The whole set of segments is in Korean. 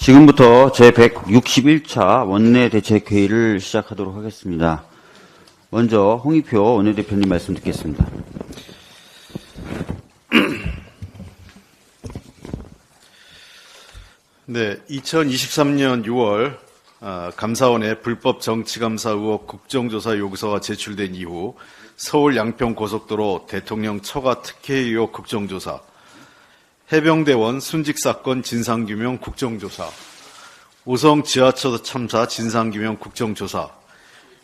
지금부터 제161차 원내대책회의를 시작하도록 하겠습니다. 먼저 홍익표 원내대표님 말씀 듣겠습니다. 네, 2023년 6월 감사원에 불법 정치감사 의혹 국정조사 요구서가 제출된 이후 서울 양평고속도로 대통령 처가 특혜 의혹 국정조사, 해병대원 순직사건 진상규명 국정조사, 오성 지하철 참사 진상규명 국정조사,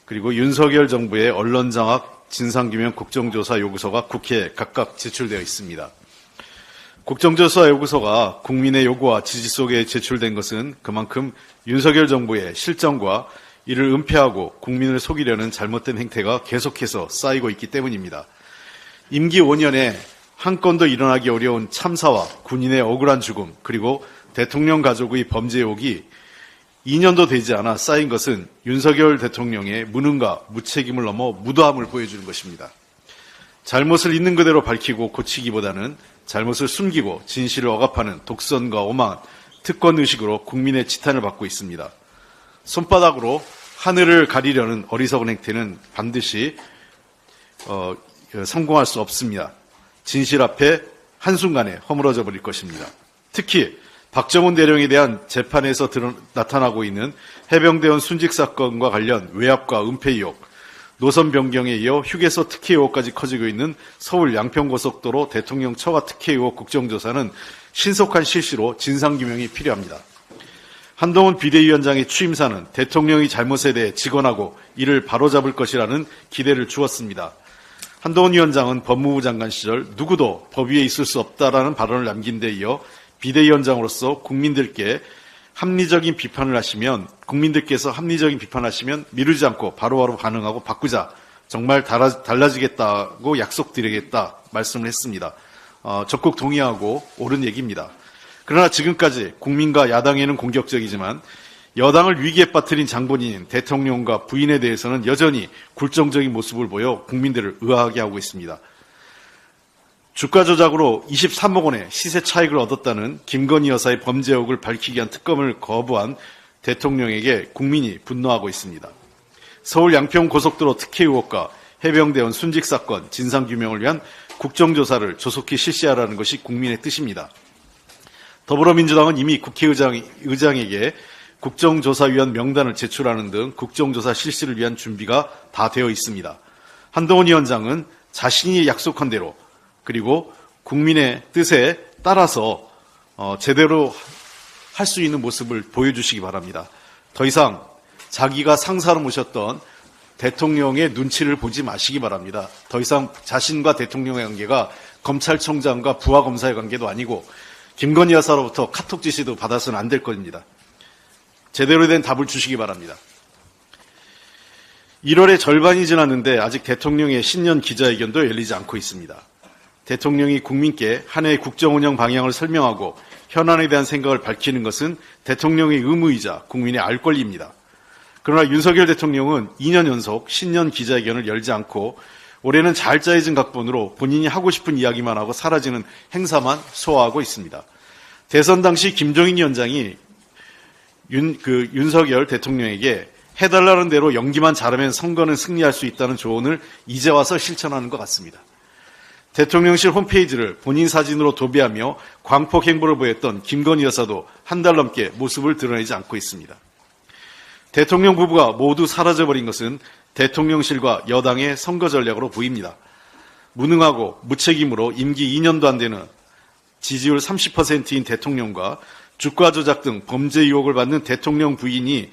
그리고 윤석열 정부의 언론장악 진상규명 국정조사 요구서가 국회에 각각 제출되어 있습니다. 국정조사 요구서가 국민의 요구와 지지 속에 제출된 것은 그만큼 윤석열 정부의 실정과 이를 은폐하고 국민을 속이려는 잘못된 행태가 계속해서 쌓이고 있기 때문입니다. 임기 5년에 한 건도 일어나기 어려운 참사와 군인의 억울한 죽음, 그리고 대통령 가족의 범죄 의혹이 2년도 되지 않아 쌓인 것은 윤석열 대통령의 무능과 무책임을 넘어 무도함을 보여주는 것입니다. 잘못을 있는 그대로 밝히고 고치기보다는 잘못을 숨기고 진실을 억압하는 독선과 오만, 특권의식으로 국민의 지탄을 받고 있습니다. 손바닥으로 하늘을 가리려는 어리석은 행태는 반드시 성공할 수 없습니다. 진실 앞에 한순간에 허물어져 버릴 것입니다. 특히 박정훈 대령에 대한 재판에서 나타나고 있는 해병대원 순직 사건과 관련 외압과 은폐 의혹, 노선 변경에 이어 휴게소 특혜 의혹까지 커지고 있는 서울 양평고속도로 대통령 처가 특혜 의혹 국정조사는 신속한 실시로 진상규명이 필요합니다. 한동훈 비대위원장의 취임사는 대통령의 잘못에 대해 직언하고 이를 바로잡을 것이라는 기대를 주었습니다. 한동훈 위원장은 법무부 장관 시절 누구도 법 위에 있을 수 없다라는 발언을 남긴 데 이어 비대위원장으로서 국민들께서 합리적인 비판을 하시면 미루지 않고 바로바로 반응하고 바꾸자, 정말 달라지겠다고 약속드리겠다 말씀을 했습니다. 적극 동의하고 옳은 얘기입니다. 그러나 지금까지 국민과 야당에는 공격적이지만 여당을 위기에 빠뜨린 장본인인 대통령과 부인에 대해서는 여전히 굴종적인 모습을 보여 국민들을 의아하게 하고 있습니다. 주가 조작으로 23억 원의 시세 차익을 얻었다는 김건희 여사의 범죄 의혹을 밝히기 위한 특검을 거부한 대통령에게 국민이 분노하고 있습니다. 서울 양평고속도로 특혜 의혹과 해병대원 순직 사건 진상규명을 위한 국정조사를 조속히 실시하라는 것이 국민의 뜻입니다. 더불어민주당은 이미 국회의장에게 국정조사위원 명단을 제출하는 등 국정조사 실시를 위한 준비가 다 되어 있습니다. 한동훈 위원장은 자신이 약속한 대로 그리고 국민의 뜻에 따라서 제대로 할 수 있는 모습을 보여주시기 바랍니다. 더 이상 자기가 상사로 모셨던 대통령의 눈치를 보지 마시기 바랍니다. 더 이상 자신과 대통령의 관계가 검찰총장과 부하검사의 관계도 아니고 김건희 여사로부터 카톡 지시도 받아서는 안 될 겁니다. 제대로 된 답을 주시기 바랍니다. 1월의 절반이 지났는데 아직 대통령의 신년 기자회견도 열리지 않고 있습니다. 대통령이 국민께 한 해의 국정운영 방향을 설명하고 현안에 대한 생각을 밝히는 것은 대통령의 의무이자 국민의 알 권리입니다. 그러나 윤석열 대통령은 2년 연속 신년 기자회견을 열지 않고 올해는 잘 짜여진 각본으로 본인이 하고 싶은 이야기만 하고 사라지는 행사만 소화하고 있습니다. 대선 당시 김종인 위원장이 윤석열 대통령에게 해달라는 대로 연기만 잘하면 선거는 승리할 수 있다는 조언을 이제 와서 실천하는 것 같습니다. 대통령실 홈페이지를 본인 사진으로 도배하며 광폭 행보를 보였던 김건희 여사도 한 달 넘게 모습을 드러내지 않고 있습니다. 대통령 부부가 모두 사라져버린 것은 대통령실과 여당의 선거 전략으로 보입니다. 무능하고 무책임으로 임기 2년도 안 되는 지지율 30%인 대통령과 주가 조작 등 범죄 의혹을 받는 대통령 부인이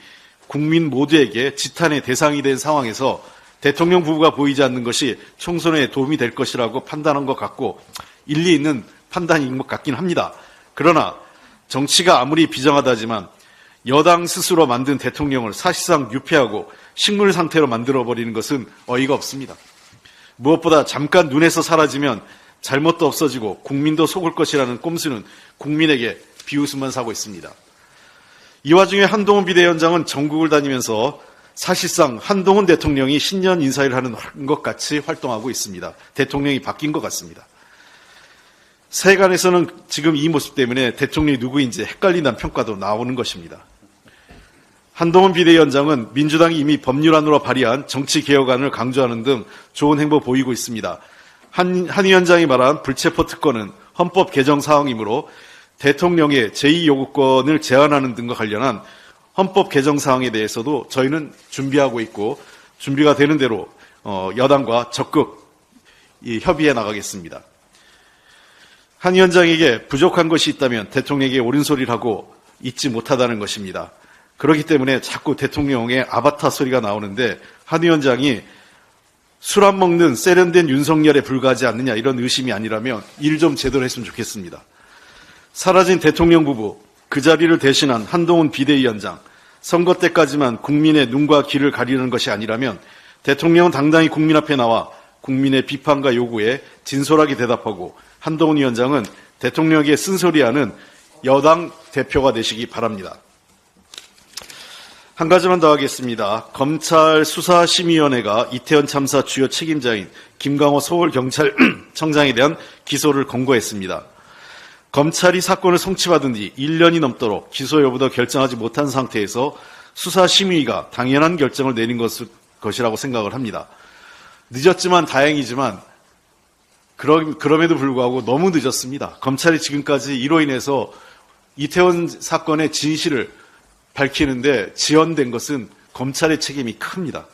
국민 모두에게 지탄의 대상이 된 상황에서 대통령 부부가 보이지 않는 것이 총선에 도움이 될 것이라고 판단한 것 같고 일리 있는 판단인 것 같긴 합니다. 그러나 정치가 아무리 비정하다지만 여당 스스로 만든 대통령을 사실상 유폐하고 식물 상태로 만들어버리는 것은 어이가 없습니다. 무엇보다 잠깐 눈에서 사라지면 잘못도 없어지고 국민도 속을 것이라는 꼼수는 국민에게 비웃음만 사고 있습니다. 이 와중에 한동훈 비대위원장은 전국을 다니면서 사실상 한동훈 대통령이 신년 인사를 하는 것 같이 활동하고 있습니다. 대통령이 바뀐 것 같습니다. 세간에서는 지금 이 모습 때문에 대통령이 누구인지 헷갈린다는 평가도 나오는 것입니다. 한동훈 비대위원장은 민주당이 이미 법률안으로 발의한 정치개혁안을 강조하는 등 좋은 행보 보이고 있습니다. 한 위원장이 말한 불체포 특권은 헌법 개정 사항이므로 대통령의 제2요구권을 제한하는 등과 관련한 헌법 개정 사항에 대해서도 저희는 준비하고 있고 준비가 되는 대로 여당과 적극 협의해 나가겠습니다. 한 위원장에게 부족한 것이 있다면 대통령에게 옳은 소리를 하고 잊지 못하다는 것입니다. 그렇기 때문에 자꾸 대통령의 아바타 소리가 나오는데 한 위원장이 술 안 먹는 세련된 윤석열에 불과하지 않느냐 이런 의심이 아니라면 일 좀 제대로 했으면 좋겠습니다. 사라진 대통령 부부, 그 자리를 대신한 한동훈 비대위원장, 선거 때까지만 국민의 눈과 귀를 가리는 것이 아니라면 대통령은 당당히 국민 앞에 나와 국민의 비판과 요구에 진솔하게 대답하고 한동훈 위원장은 대통령에게 쓴소리하는 여당 대표가 되시기 바랍니다. 한 가지만 더 하겠습니다. 검찰 수사심의위원회가 이태원 참사 주요 책임자인 김강호 서울경찰청장에 대한 기소를 권고했습니다. 검찰이 사건을 송치받은 뒤 1년이 넘도록 기소 여부도 결정하지 못한 상태에서 수사심의위가 당연한 결정을 내린 것이라고 생각을 합니다. 늦었지만 다행이지만 그럼에도 불구하고 너무 늦었습니다. 검찰이 지금까지 이로 인해서 이태원 사건의 진실을 밝히는데 지연된 것은 검찰의 책임이 큽니다.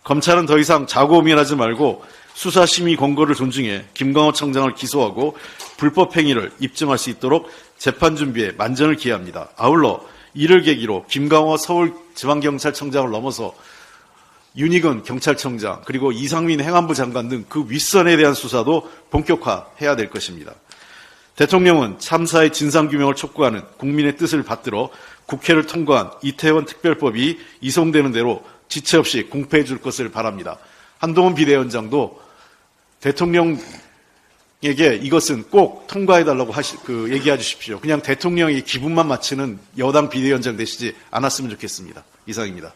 검찰은 더 이상 자고우면하지 말고 수사심의 권고를 존중해 김강호 청장을 기소하고 불법 행위를 입증할 수 있도록 재판 준비에 만전을 기해합니다. 아울러 이를 계기로 김강호 서울지방경찰청장을 넘어서 윤익은 경찰청장 그리고 이상민 행안부 장관 등 그 윗선에 대한 수사도 본격화해야 될 것입니다. 대통령은 참사의 진상규명을 촉구하는 국민의 뜻을 받들어 국회를 통과한 이태원 특별법이 이송되는 대로 지체 없이 공포해 줄 것을 바랍니다. 한동훈 비대위원장도 대통령에게 이것은 꼭 통과해달라고 얘기해 주십시오. 그냥 대통령이 기분만 맞추는 여당 비대위원장 되시지 않았으면 좋겠습니다. 이상입니다.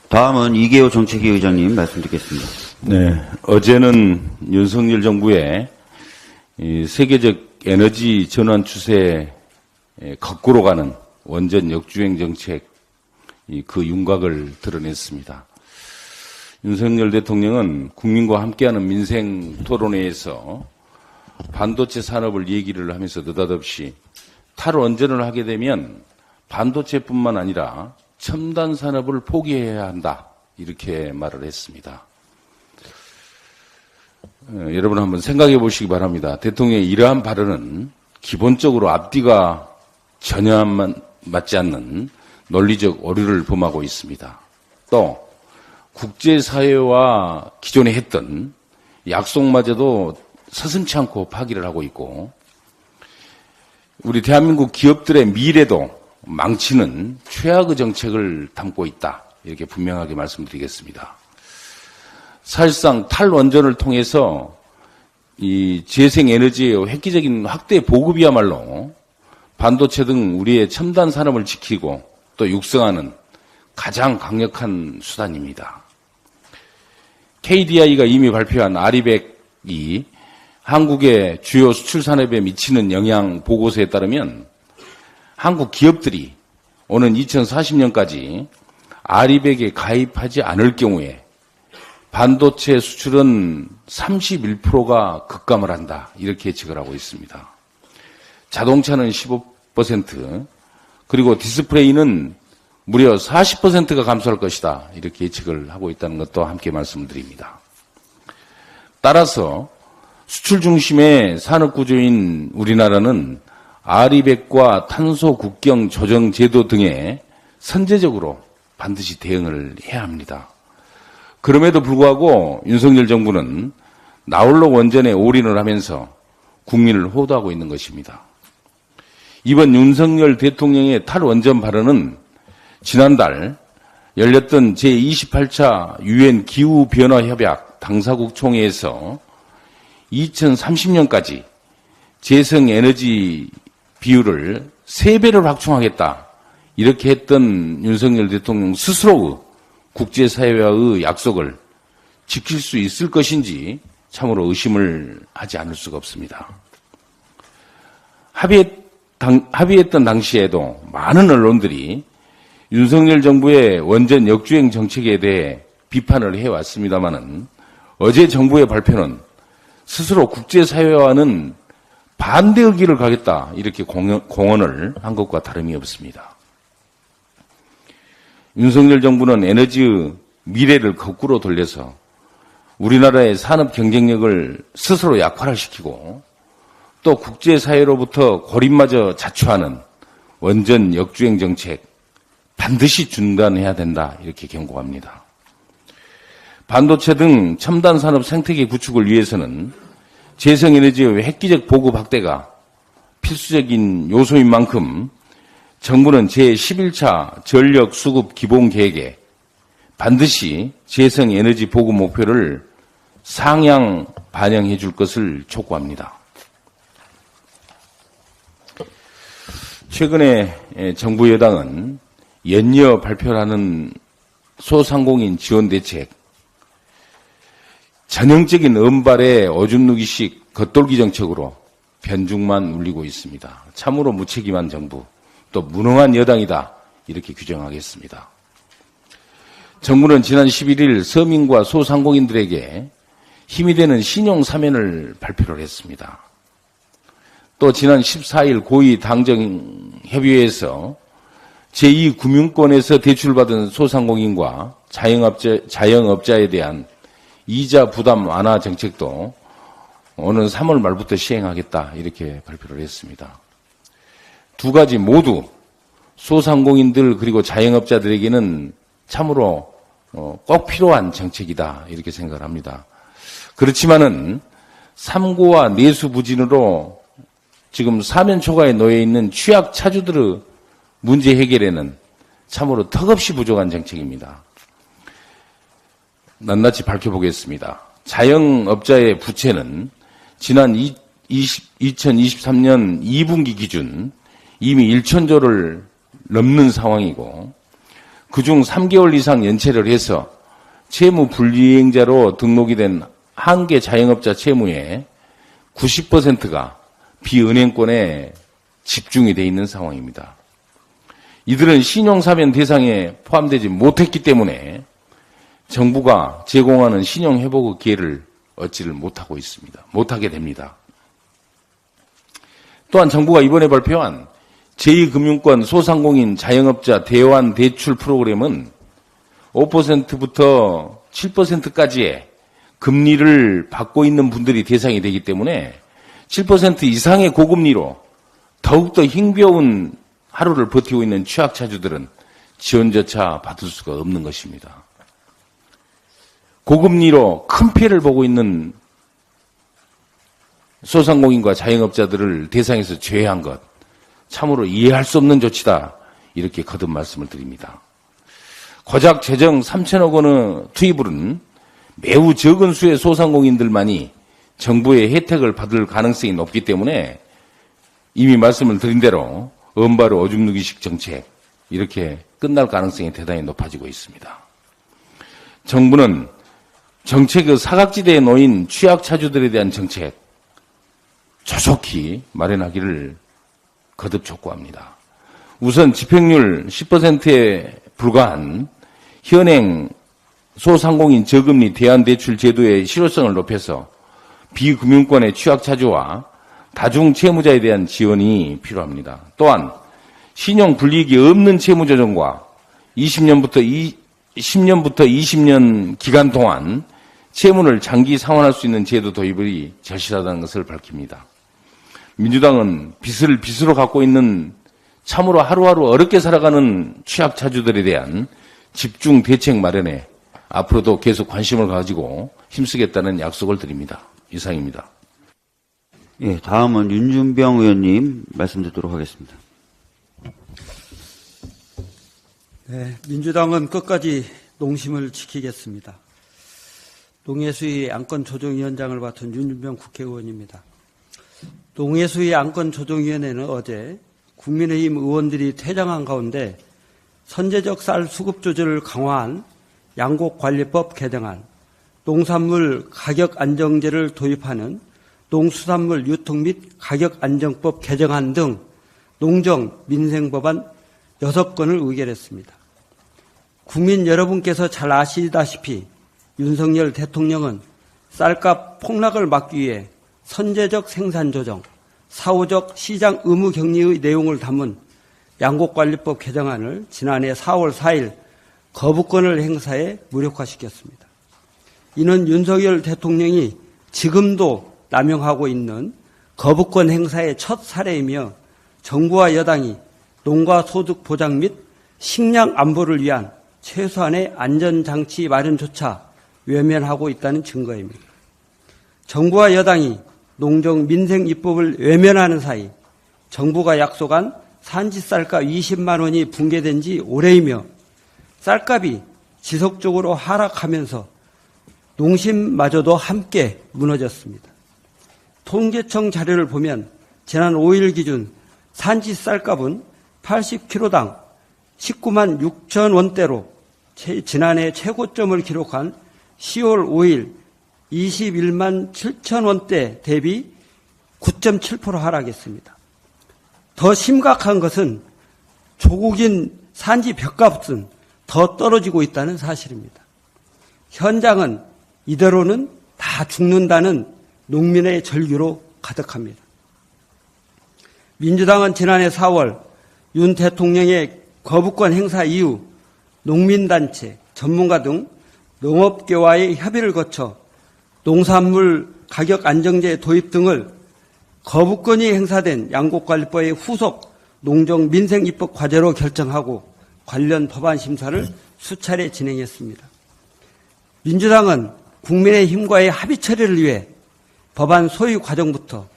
다음은 이계호 정책위 의장님 말씀 듣겠습니다. 네, 어제는 윤석열 정부의 이 세계적 에너지 전환 추세에 거꾸로 가는 원전 역주행 정책 그 윤곽을 드러냈습니다. 윤석열 대통령은 국민과 함께하는 민생 토론회에서 반도체 산업을 얘기를 하면서 느닷없이 탈원전을 하게 되면 반도체뿐만 아니라 첨단 산업을 포기해야 한다 이렇게 말을 했습니다. 여러분 한번 생각해 보시기 바랍니다. 대통령의 이러한 발언은 기본적으로 앞뒤가 전혀 맞지 않는 논리적 오류를 범하고 있습니다. 또 국제사회와 기존에 했던 약속마저도 서슴지 않고 파기를 하고 있고 우리 대한민국 기업들의 미래도 망치는 최악의 정책을 담고 있다. 이렇게 분명하게 말씀드리겠습니다. 사실상 탈원전을 통해서 이 재생에너지의 획기적인 확대 보급이야말로 반도체 등 우리의 첨단 산업을 지키고 또 육성하는 가장 강력한 수단입니다. KDI가 이미 발표한 아리백이 한국의 주요 수출 산업에 미치는 영향 보고서에 따르면 한국 기업들이 오는 2040년까지 아리백에 가입하지 않을 경우에 반도체 수출은 31%가 급감을 한다. 이렇게 예측을 하고 있습니다. 자동차는 15%, 그리고 디스플레이는 무려 40%가 감소할 것이다. 이렇게 예측을 하고 있다는 것도 함께 말씀드립니다. 따라서 수출 중심의 산업 구조인 우리나라는 아리백과 탄소 국경 조정 제도 등에 선제적으로 반드시 대응을 해야 합니다. 그럼에도 불구하고 윤석열 정부는 나홀로 원전에 올인을 하면서 국민을 호도하고 있는 것입니다. 이번 윤석열 대통령의 탈원전 발언은 지난달 열렸던 제28차 유엔 기후변화협약 당사국 총회에서 2030년까지 재생에너지 비율을 3배를 확충하겠다. 이렇게 했던 윤석열 대통령 스스로의 국제사회와의 약속을 지킬 수 있을 것인지 참으로 의심을 하지 않을 수가 없습니다. 합의했던 당시에도 많은 언론들이 윤석열 정부의 원전 역주행 정책에 대해 비판을 해왔습니다마는 어제 정부의 발표는 스스로 국제사회와는 반대의 길을 가겠다 이렇게 공언을 한 것과 다름이 없습니다. 윤석열 정부는 에너지의 미래를 거꾸로 돌려서 우리나라의 산업 경쟁력을 스스로 약화시키고 또 국제사회로부터 고립마저 자초하는 원전 역주행 정책 반드시 중단해야 된다 이렇게 경고합니다. 반도체 등 첨단 산업 생태계 구축을 위해서는 재생에너지의 획기적 보급 확대가 필수적인 요소인 만큼 정부는 제11차 전력 수급 기본 계획에 반드시 재생에너지 보급 목표를 상향 반영해 줄 것을 촉구합니다. 최근에 정부 여당은 연이어 발표하는 소상공인 지원 대책, 전형적인 은발의 오줌 누기식 겉돌기 정책으로 변죽만 울리고 있습니다. 참으로 무책임한 정부, 또 무능한 여당이다 이렇게 규정하겠습니다. 정부는 지난 11일 서민과 소상공인들에게 힘이 되는 신용 사면을 발표를 했습니다. 또 지난 14일 고위 당정협의회에서 제2금융권에서 대출받은 소상공인과 자영업자에 대한 이자 부담 완화 정책도 오는 3월 말부터 시행하겠다 이렇게 발표를 했습니다. 두 가지 모두 소상공인들 그리고 자영업자들에게는 참으로 꼭 필요한 정책이다 이렇게 생각을 합니다. 그렇지만은 삼고와 내수부진으로 지금 사면초가에 놓여 있는 취약차주들의 문제 해결에는 참으로 턱없이 부족한 정책입니다. 낱낱이 밝혀보겠습니다. 자영업자의 부채는 지난 2023년 2분기 기준 이미 1천조를 넘는 상황이고 그중 3개월 이상 연체를 해서 채무 불이행자로 등록이 된 한개 자영업자 채무의 90%가 비은행권에 집중이 되어 있는 상황입니다. 이들은 신용사면 대상에 포함되지 못했기 때문에 정부가 제공하는 신용회복의 기회를 얻지를 못하고 있습니다. 못하게 됩니다. 또한 정부가 이번에 발표한 제2금융권 소상공인 자영업자 대환 대출 프로그램은 5%부터 7%까지의 금리를 받고 있는 분들이 대상이 되기 때문에 7% 이상의 고금리로 더욱더 힘겨운 하루를 버티고 있는 취약차주들은 지원조차 받을 수가 없는 것입니다. 고금리로 큰 피해를 보고 있는 소상공인과 자영업자들을 대상에서 제외한 것, 참으로 이해할 수 없는 조치다. 이렇게 거듭 말씀을 드립니다. 고작 재정 3천억 원의 투입으로는 매우 적은 수의 소상공인들만이 정부의 혜택을 받을 가능성이 높기 때문에 이미 말씀을 드린 대로 은바로 오줌 누기식 정책 이렇게 끝날 가능성이 대단히 높아지고 있습니다. 정부는 정책의 사각지대에 놓인 취약차주들에 대한 정책 조속히 마련하기를 거듭 촉구합니다. 우선 집행률 10%에 불과한 현행 소상공인 저금리 대안대출 제도의 실효성을 높여서 비금융권의 취약차주와 다중채무자에 대한 지원이 필요합니다. 또한 신용불이익이 없는 채무조정과 10년부터 20년 기간 동안 채무를 장기 상환할 수 있는 제도 도입이 절실하다는 것을 밝힙니다. 민주당은 빚을 빚으로 갖고 있는 참으로 하루하루 어렵게 살아가는 취약차주들에 대한 집중 대책 마련에 앞으로도 계속 관심을 가지고 힘쓰겠다는 약속을 드립니다. 이상입니다. 예, 다음은 윤준병 의원님 말씀 듣도록 하겠습니다. 네, 민주당은 끝까지 농심을 지키겠습니다. 농해수위 안건조정위원장을 맡은 윤준병 국회의원입니다. 농해수위 안건조정위원회는 어제 국민의힘 의원들이 퇴장한 가운데 선제적 쌀 수급 조절을 강화한 양곡관리법 개정안, 농산물 가격 안정제를 도입하는 농수산물 유통 및 가격 안정법 개정안 등 농정 민생법안 6건을 의결했습니다. 국민 여러분께서 잘 아시다시피 윤석열 대통령은 쌀값 폭락을 막기 위해 선제적 생산 조정, 사후적 시장 의무 격리의 내용을 담은 양곡관리법 개정안을 지난해 4월 4일 거부권을 행사해 무력화시켰습니다. 이는 윤석열 대통령이 지금도 남용하고 있는 거부권 행사의 첫 사례이며 정부와 여당이 농가 소득 보장 및 식량 안보를 위한 최소한의 안전장치 마련조차 외면하고 있다는 증거입니다. 정부와 여당이 농정 민생 입법을 외면하는 사이 정부가 약속한 산지 쌀값 20만 원이 붕괴된 지 오래이며 쌀값이 지속적으로 하락하면서 농심마저도 함께 무너졌습니다. 통계청 자료를 보면 지난 5일 기준 산지 쌀값은 80kg당 19만 6천 원대로 지난해 최고점을 기록한 10월 5일 21만 7천 원대 대비 9.7% 하락했습니다. 더 심각한 것은 조국인 산지 벽값은 더 떨어지고 있다는 사실입니다. 현장은 이대로는 다 죽는다는 농민의 절규로 가득합니다. 민주당은 지난해 4월 윤 대통령의 거부권 행사 이후 농민단체, 전문가 등 농업계와의 협의를 거쳐 농산물 가격 안정제 도입 등을 거부권이 행사된 양곡관리법의 후속 농정민생입법 과제로 결정하고 관련 법안 심사를 수차례 진행했습니다. 민주당은 국민의힘과의 합의 처리를 위해 법안 소위 과정부터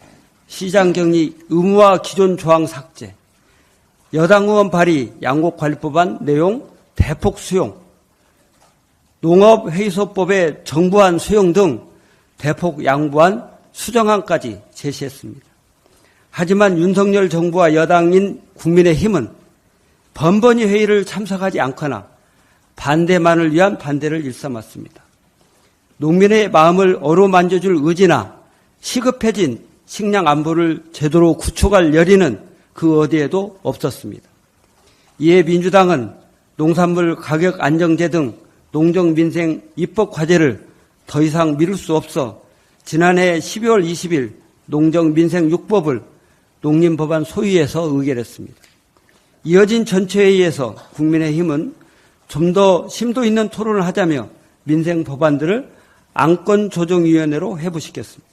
시장격리 의무화 기존 조항 삭제, 여당 의원 발의 양곡관리법안 내용 대폭 수용, 농업회의소법의 정부안 수용 등 대폭 양보한 수정안까지 제시했습니다. 하지만 윤석열 정부와 여당인 국민의힘은 번번이 회의를 참석하지 않거나 반대만을 위한 반대를 일삼았습니다. 농민의 마음을 어루만져줄 의지나 시급해진 식량 안보를 제대로 구축할 열의는 그 어디에도 없었습니다. 이에 민주당은 농산물 가격 안정제 등 농정민생 입법 과제를 더 이상 미룰 수 없어 지난해 12월 20일 농정민생 6법을 농림법안 소위에서 의결했습니다. 이어진 전체회의에서 국민의힘은 좀 더 심도 있는 토론을 하자며 민생 법안들을 안건조정위원회로 회부시켰습니다.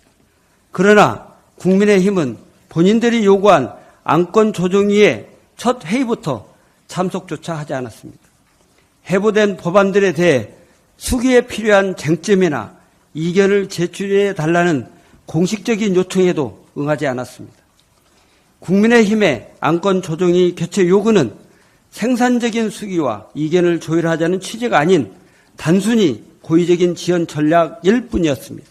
그러나 국민의힘은 본인들이 요구한 안건조정위의 첫 회의부터 참석조차 하지 않았습니다. 회부된 법안들에 대해 수기에 필요한 쟁점이나 이견을 제출해 달라는 공식적인 요청에도 응하지 않았습니다. 국민의힘의 안건조정위 개최 요구는 생산적인 수기와 이견을 조율하자는 취지가 아닌 단순히 고의적인 지연 전략일 뿐이었습니다.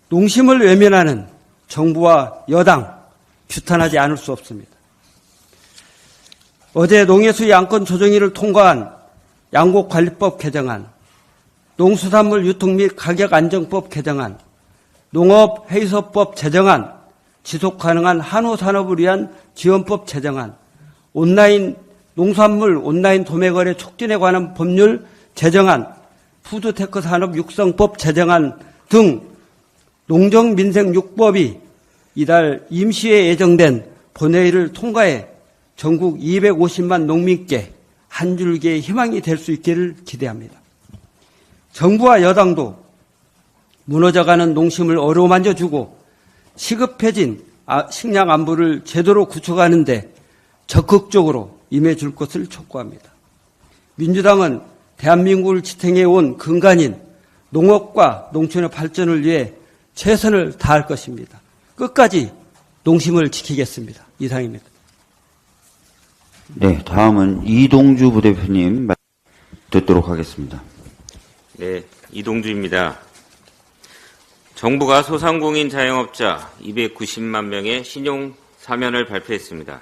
농심을 외면하는 정부와 여당 규탄하지 않을 수 없습니다. 어제 농해수위 안건조정위를 통과한 양곡관리법 개정안, 농수산물 유통 및 가격 안정법 개정안, 농업회의소법 제정안, 지속가능한 한우산업을 위한 지원법 제정안, 농산물 온라인 도매거래 촉진에 관한 법률 제정안, 푸드테크 산업 육성법 제정안 등 농정민생 6법이 이달 임시에 예정된 본회의를 통과해 전국 250만 농민께 한 줄기의 희망이 될 수 있기를 기대합니다. 정부와 여당도 무너져가는 농심을 어루만져주고 시급해진 식량 안보를 제대로 구축하는 데 적극적으로 임해줄 것을 촉구합니다. 민주당은 대한민국을 지탱해온 근간인 농업과 농촌의 발전을 위해 최선을 다할 것입니다. 끝까지 농심을 지키겠습니다. 이상입니다. 네, 다음은 이동주 부대표님 듣도록 하겠습니다. 네, 이동주입니다. 정부가 소상공인 자영업자 290만 명의 신용 사면을 발표했습니다.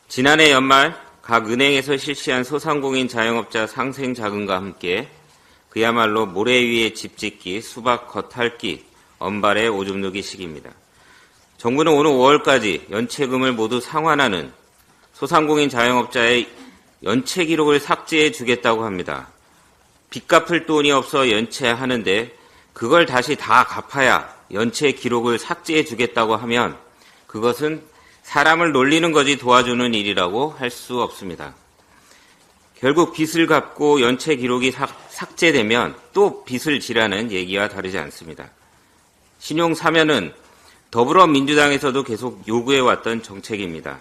지난해 연말 각 은행에서 실시한 소상공인 자영업자 상생자금과 함께 그야말로 모래 위에 집 짓기, 수박 겉핥기, 언발의 오줌 누기 시기입니다. 정부는 오는 5월까지 연체금을 모두 상환하는 소상공인 자영업자의 연체 기록을 삭제해 주겠다고 합니다. 빚 갚을 돈이 없어 연체하는데 그걸 다시 다 갚아야 연체 기록을 삭제해 주겠다고 하면 그것은 사람을 놀리는 거지 도와주는 일이라고 할 수 없습니다. 결국 빚을 갚고 연체 기록이 삭제되면 또 빚을 지라는 얘기와 다르지 않습니다. 신용 사면은 더불어민주당에서도 계속 요구해왔던 정책입니다.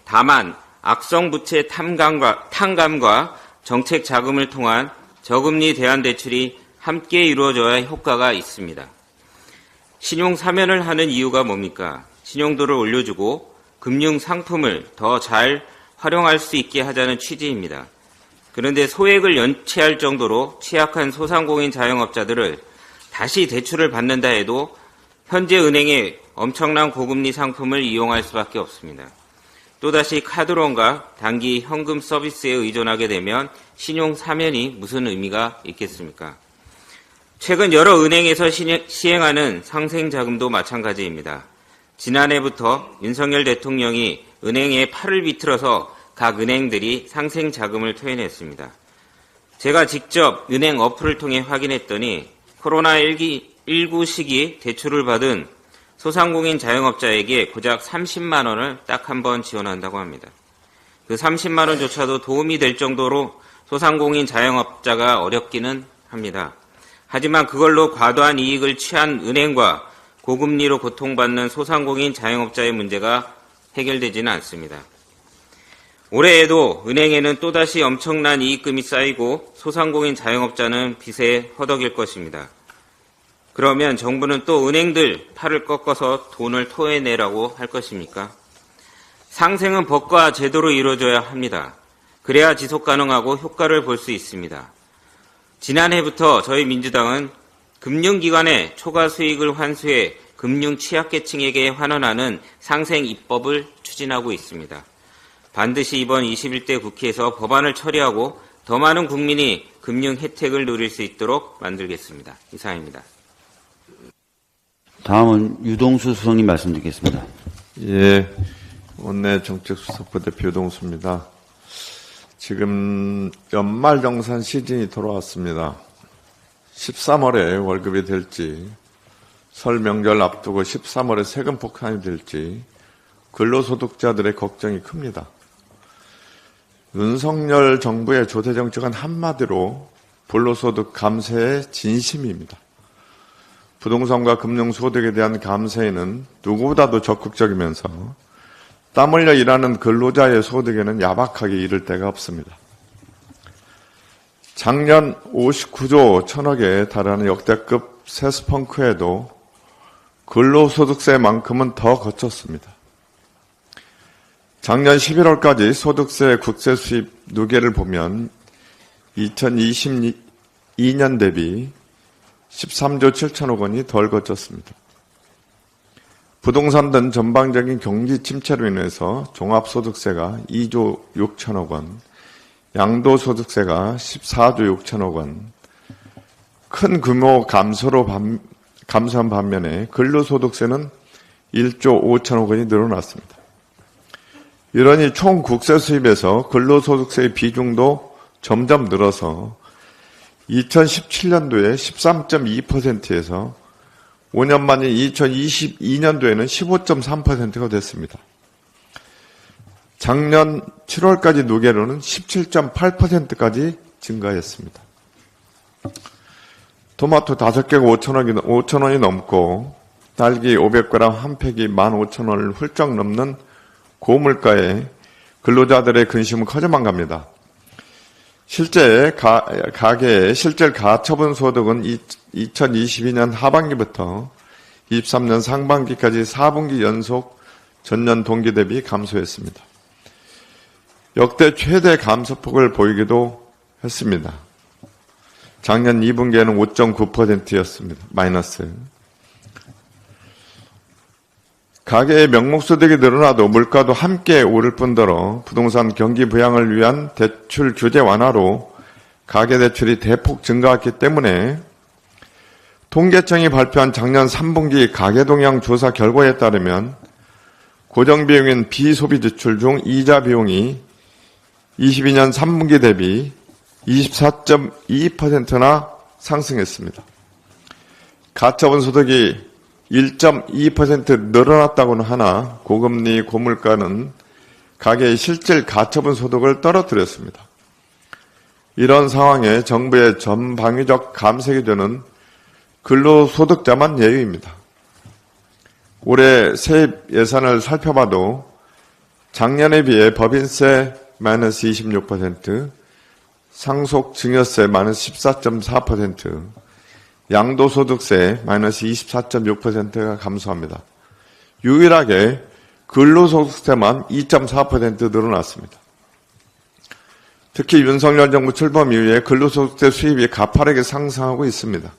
다만 악성 부채 탕감과 정책 자금을 통한 저금리 대안대출이 함께 이루어져야 효과가 있습니다. 신용 사면을 하는 이유가 뭡니까? 신용도를 올려주고 금융 상품을 더 잘 활용할 수 있게 하자는 취지입니다. 그런데 소액을 연체할 정도로 취약한 소상공인 자영업자들을 다시 대출을 받는다 해도 현재 은행에 엄청난 고금리 상품을 이용할 수밖에 없습니다. 또다시 카드론과 단기 현금 서비스에 의존하게 되면 신용 사면이 무슨 의미가 있겠습니까? 최근 여러 은행에서 시행하는 상생자금도 마찬가지입니다. 지난해부터 윤석열 대통령이 은행에 팔을 비틀어서 각 은행들이 상생자금을 토해냈습니다. 제가 직접 은행 어플을 통해 확인했더니 코로나19 시기 대출을 받은 소상공인 자영업자에게 고작 30만 원을 딱 한 번 지원한다고 합니다. 그 30만 원조차도 도움이 될 정도로 소상공인 자영업자가 어렵기는 합니다. 하지만 그걸로 과도한 이익을 취한 은행과 고금리로 고통받는 소상공인 자영업자의 문제가 해결되지는 않습니다. 올해에도 은행에는 또다시 엄청난 이익금이 쌓이고 소상공인 자영업자는 빚에 허덕일 것입니다. 그러면 정부는 또 은행들 팔을 꺾어서 돈을 토해내라고 할 것입니까? 상생은 법과 제도로 이루어져야 합니다. 그래야 지속 가능하고 효과를 볼 수 있습니다. 지난해부터 저희 민주당은 금융기관의 초과 수익을 환수해 금융 취약계층에게 환원하는 상생 입법을 추진하고 있습니다. 반드시 이번 21대 국회에서 법안을 처리하고 더 많은 국민이 금융 혜택을 누릴 수 있도록 만들겠습니다. 이상입니다. 다음은 유동수 수석님 말씀 듣겠습니다. 예, 원내 정책수석부 대표 유동수입니다. 지금 연말정산 시즌이 돌아왔습니다. 13월에 월급이 될지, 설 명절 앞두고 13월에 세금 폭탄이 될지 근로소득자들의 걱정이 큽니다. 윤석열 정부의 조세정책은 한마디로 불로소득 감세의 진심입니다. 부동산과 금융소득에 대한 감세에는 누구보다도 적극적이면서 땀 흘려 일하는 근로자의 소득에는 야박하게 이를 데가 없습니다. 작년 59조 1000억에 달하는 역대급 세스펑크에도 근로소득세만큼은 더 거쳤습니다. 작년 11월까지 소득세 국세 수입 누계를 보면 2022년 대비 13조 7천억 원이 덜 거쳤습니다. 부동산 등 전반적인 경기 침체로 인해서 종합소득세가 2조 6천억 원, 양도소득세가 14조 6천억 원, 큰 규모 감소한 반면에 근로소득세는 1조 5천억 원이 늘어났습니다. 이러니 총 국세 수입에서 근로소득세의 비중도 점점 늘어서 2017년도에 13.2%에서 5년 만인 2022년도에는 15.3%가 됐습니다. 작년 7월까지 누계로는 17.8%까지 증가했습니다. 토마토 5개가 5,000원이 넘고 딸기 500g 한 팩이 15,000원을 훌쩍 넘는 고물가에 근로자들의 근심은 커져만 갑니다. 실제 가계의 실질 가처분 소득은 2022년 하반기부터 23년 상반기까지 4분기 연속 전년 동기 대비 감소했습니다. 역대 최대 감소폭을 보이기도 했습니다. 작년 2분기에는 5.9%였습니다. 마이너스. 가계의 명목소득이 늘어나도 물가도 함께 오를 뿐더러 부동산 경기 부양을 위한 대출 규제 완화로 가계대출이 대폭 증가했기 때문에 통계청이 발표한 작년 3분기 가계동향 조사 결과에 따르면 고정비용인 비소비지출 중 이자 비용이 22년 3분기 대비 24.2%나 상승했습니다. 가처분 소득이 1.2% 늘어났다고는 하나 고금리 고물가는 가계의 실질 가처분 소득을 떨어뜨렸습니다. 이런 상황에 정부의 전방위적 감세 기조는 근로소득자만 예외입니다. 올해 세입 예산을 살펴봐도 작년에 비해 법인세 마이너스 26%, 상속증여세 마이너스 14.4%, 양도소득세 마이너스 24.6%가 감소합니다. 유일하게 근로소득세만 2.4% 늘어났습니다. 특히 윤석열 정부 출범 이후에 근로소득세 수입이 가파르게 상승하고 있습니다.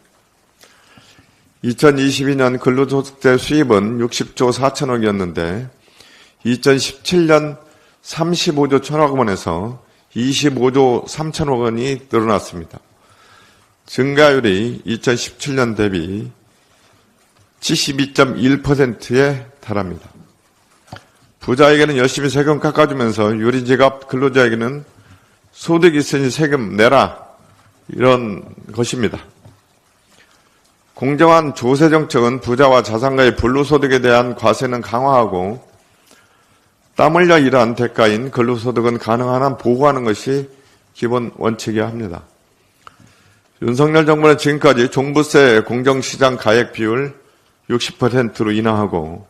2022년 근로소득세 수입은 60조 4천억이었는데 2017년 35조 1천억 원에서 25조 3천억 원이 늘어났습니다. 증가율이 2017년 대비 72.1%에 달합니다. 부자에게는 열심히 세금 깎아주면서 유리지갑 근로자에게는 소득이 있으니 세금 내라, 이런 것입니다. 공정한 조세 정책은 부자와 자산가의 불로소득에 대한 과세는 강화하고 땀 흘려 일한 대가인 근로소득은 가능한 한 보호하는 것이 기본 원칙이어야 합니다. 윤석열 정부는 지금까지 종부세 공정시장 가액 비율 60%로 인하하고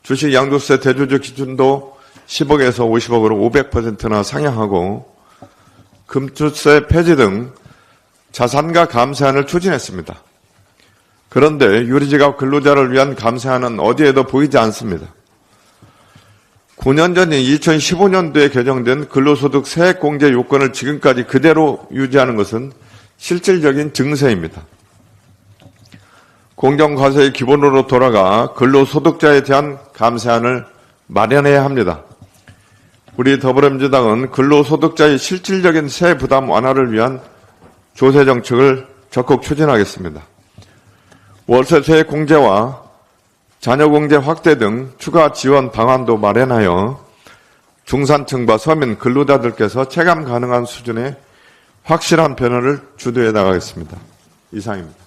주식 양도세 대조적 기준도 10억에서 50억으로 500%나 상향하고 금투세 폐지 등 자산가 감세안을 추진했습니다. 그런데 유리지갑 근로자를 위한 감세안은 어디에도 보이지 않습니다. 9년 전인 2015년도에 개정된 근로소득 세액공제 요건을 지금까지 그대로 유지하는 것은 실질적인 증세입니다. 공정과세의 기본으로 돌아가 근로소득자에 대한 감세안을 마련해야 합니다. 우리 더불어민주당은 근로소득자의 실질적인 세 부담 완화를 위한 조세정책을 적극 추진하겠습니다. 월세세 공제와 자녀공제 확대 등 추가 지원 방안도 마련하여 중산층과 서민 근로자들께서 체감 가능한 수준의 확실한 변화를 주도해 나가겠습니다. 이상입니다.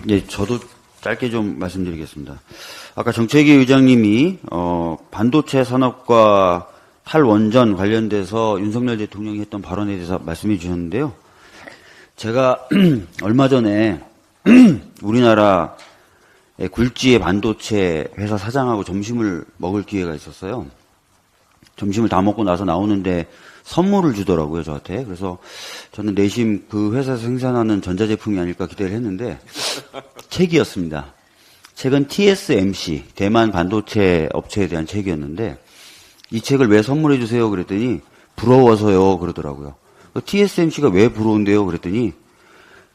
예, 저도 짧게 좀 말씀드리겠습니다. 아까 정책위 의장님이 반도체 산업과 탈원전 관련돼서 윤석열 대통령이 했던 발언에 대해서 말씀해 주셨는데요. 제가 얼마 전에 우리나라 굴지의 반도체 회사 사장하고 점심을 먹을 기회가 있었어요. 점심을 다 먹고 나서 나오는데 선물을 주더라고요, 저한테. 그래서 저는 내심 그 회사에서 생산하는 전자제품이 아닐까 기대를 했는데 책이었습니다. 책은 TSMC, 대만 반도체 업체에 대한 책이었는데 이 책을 왜 선물해 주세요? 그랬더니 부러워서요, 그러더라고요. TSMC가 왜 부러운데요? 그랬더니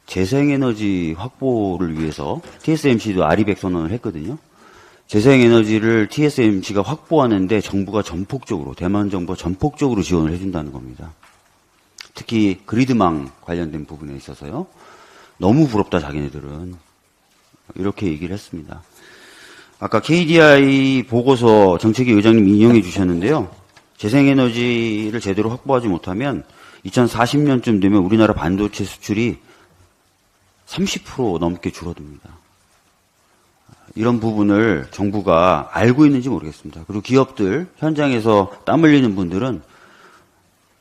재생에너지 확보를 위해서 TSMC도 아리백 선언을 했거든요. 재생에너지를 TSMC가 확보하는데 정부가 전폭적으로, 대만 정부가 전폭적으로 지원을 해준다는 겁니다. 특히 그리드망 관련된 부분에 있어서요. 너무 부럽다, 자기네들은. 이렇게 얘기를 했습니다. 아까 KDI 보고서 정책위 의장님 인용해 주셨는데요. 재생에너지를 제대로 확보하지 못하면 2040년쯤 되면 우리나라 반도체 수출이 30% 넘게 줄어듭니다. 이런 부분을 정부가 알고 있는지 모르겠습니다. 그리고 기업들, 현장에서 땀 흘리는 분들은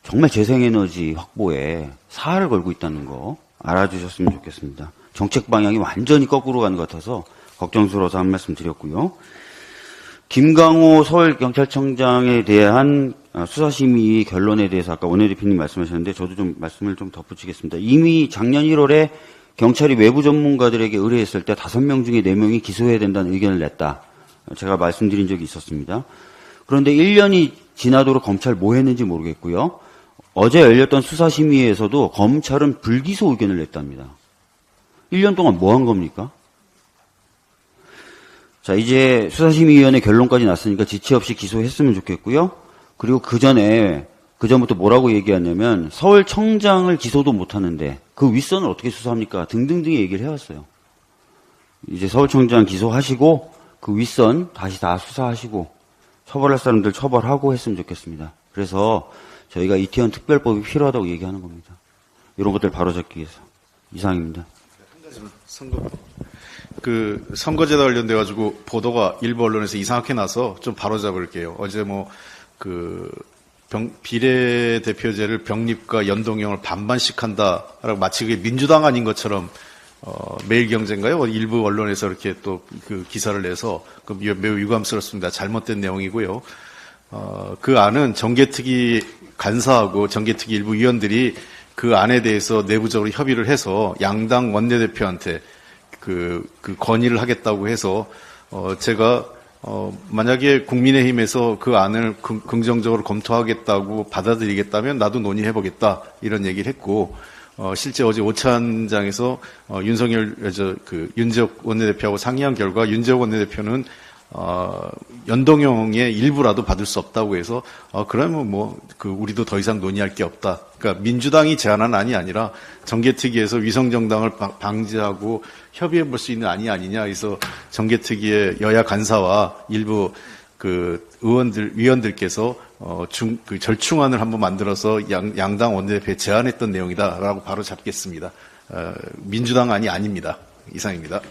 정말 재생에너지 확보에 사활을 걸고 있다는 거 알아주셨으면 좋겠습니다. 정책 방향이 완전히 거꾸로 가는 것 같아서 걱정스러워서 한 말씀 드렸고요. 김강호 서울경찰청장에 대한 수사심의 결론에 대해서 아까 원내대표님 말씀하셨는데 저도 좀 말씀을 좀 덧붙이겠습니다. 이미 작년 1월에 경찰이 외부 전문가들에게 의뢰했을 때 5명 중에 4명이 기소해야 된다는 의견을 냈다. 제가 말씀드린 적이 있었습니다. 그런데 1년이 지나도록 검찰 뭐 했는지 모르겠고요. 어제 열렸던 수사심의에서도 검찰은 불기소 의견을 냈답니다. 1년 동안 뭐 한 겁니까? 자, 이제 수사심의위원회 결론까지 났으니까 지체 없이 기소했으면 좋겠고요. 그리고 그 전에 그전부터 뭐라고 얘기하냐면 서울청장을 기소도 못하는데 그 윗선을 어떻게 수사합니까? 등등등의 얘기를 해왔어요. 이제 서울청장 기소하시고 그 윗선 다시 다 수사하시고 처벌할 사람들 처벌하고 했으면 좋겠습니다. 그래서 저희가 이태원 특별법이 필요하다고 얘기하는 겁니다. 이런 것들 바로잡기 위해서. 이상입니다. 선거제도 관련돼 가지고 보도가 일부 언론에서 이상하게 나서 좀 바로잡을게요. 어제 비례대표제를 병립과 연동형을 반반씩 한다라고 마치 그게 민주당 아닌 것처럼 매일경제인가요? 일부 언론에서 이렇게 또 그 기사를 내서 매우 유감스럽습니다. 잘못된 내용이고요. 그 안은 정개특위 간사하고 정개특위 일부 위원들이 그 안에 대해서 내부적으로 협의를 해서 양당 원내대표한테 그 건의를 하겠다고 해서 제가 만약에 국민의힘에서 그 안을 긍정적으로 검토하겠다고 받아들이겠다면 나도 논의해보겠다 이런 얘기를 했고 실제 어제 오찬장에서 윤재욱 원내대표하고 상의한 결과 윤재욱 원내대표는 연동형의 일부라도 받을 수 없다고 해서 그러면 우리도 더 이상 논의할 게 없다. 그러니까 민주당이 제안한 안이 아니라 정개특위에서 위성정당을 방지하고 협의해 볼 수 있는 안이 아니냐 해서 정개특위의 여야 간사와 일부 위원들께서 절충안을 한번 만들어서 양당 원내대표에 제안했던 내용이다라고 바로 잡겠습니다. 민주당 안이 아닙니다. 이상입니다.